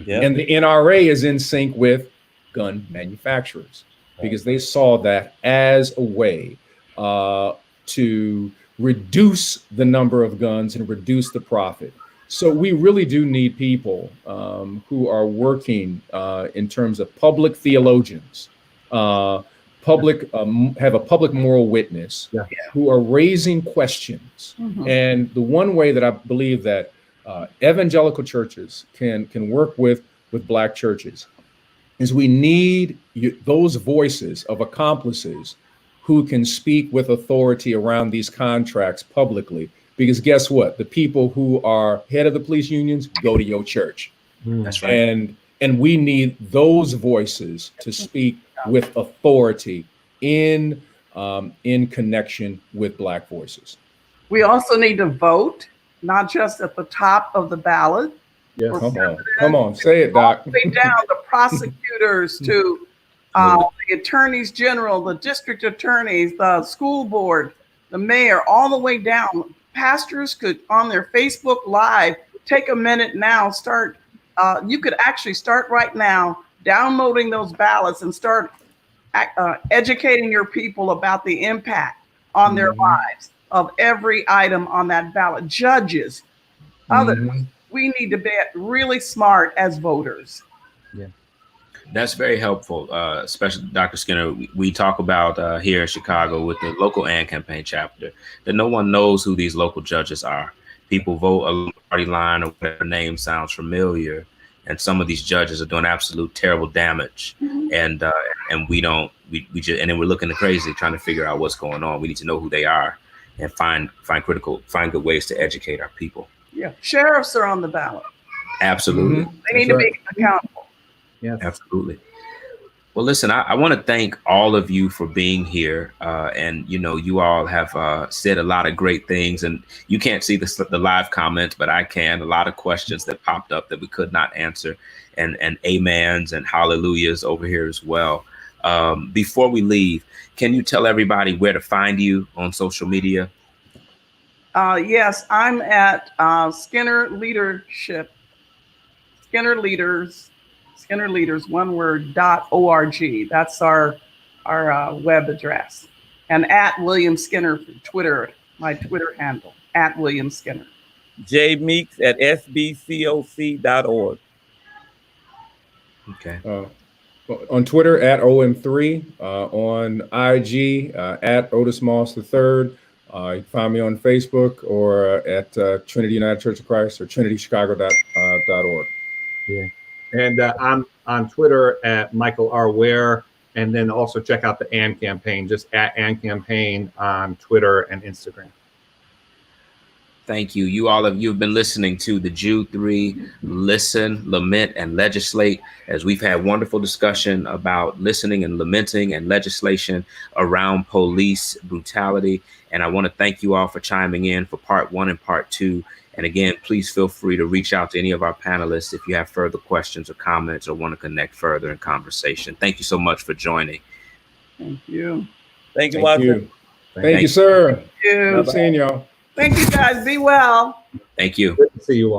And the NRA is in sync with gun manufacturers, because they saw that as a way to reduce the number of guns and reduce the profit. So we really do need people who are working in terms of public theologians, have a public moral witness, who are raising questions. And the one way that I believe that evangelical churches can work with Black churches is we need those voices of accomplices who can speak with authority around these contracts publicly. Because guess what? The people who are head of the police unions go to your church. That's right. And we need those voices to speak with authority in connection with Black voices. We also need to vote, not just at the top of the ballot. Yes. Come on, say it, Doc. All the way down, the prosecutors to the attorneys general, the district attorneys, the school board, the mayor, all the way down. Pastors could, on their Facebook Live, take a minute now, you could actually start right now downloading those ballots and start educating your people about the impact on their lives of every item on that ballot. Judges, others, we need to be really smart as voters. Yeah, that's very helpful, especially Dr. Skinner. We talk about here in Chicago with the local AND campaign chapter that no one knows who these local judges are. People vote along the party line or whatever name sounds familiar, and some of these judges are doing absolute terrible damage. And we just, and then we're looking crazy trying to figure out what's going on. We need to know who they are and find good ways to educate our people. Yeah, sheriffs are on the ballot. Absolutely. They need to be accountable. Yes. Absolutely. Well, listen, I want to thank all of you for being here. And, you all have said a lot of great things, and you can't see the live comments, but I can. A lot of questions that popped up that we could not answer, and amens and hallelujahs over here as well. Before we leave, can you tell everybody where to find you on social media? Yes, I'm at Skinner Leadership, Skinner Leaders, one word, .org. That's our web address. And at William Skinner for Twitter, my Twitter handle. at William Skinner. jmeeks@sbcoc.org. Okay. On Twitter at OM3, on IG at Otis Moss III. You can find me on Facebook or at Trinity United Church of Christ or trinitychicago.org. Yeah. And I'm on Twitter at Michael R. Ware. And then also check out the AND campaign, just at AND campaign on Twitter and Instagram. Thank you. You've been listening to the Jude 3 Listen, Lament, and Legislate, as we've had wonderful discussion about listening and lamenting and legislation around police brutality. And I want to thank you all for chiming in for part 1 and part 2. And again, please feel free to reach out to any of our panelists if you have further questions or comments or want to connect further in conversation. Thank you so much for joining. Thank you. Thank you, Thank Watson. you. Thank you, sir. Thank you. Good seeing y'all. Thank you, guys. Be well. Thank you. Good to see you all.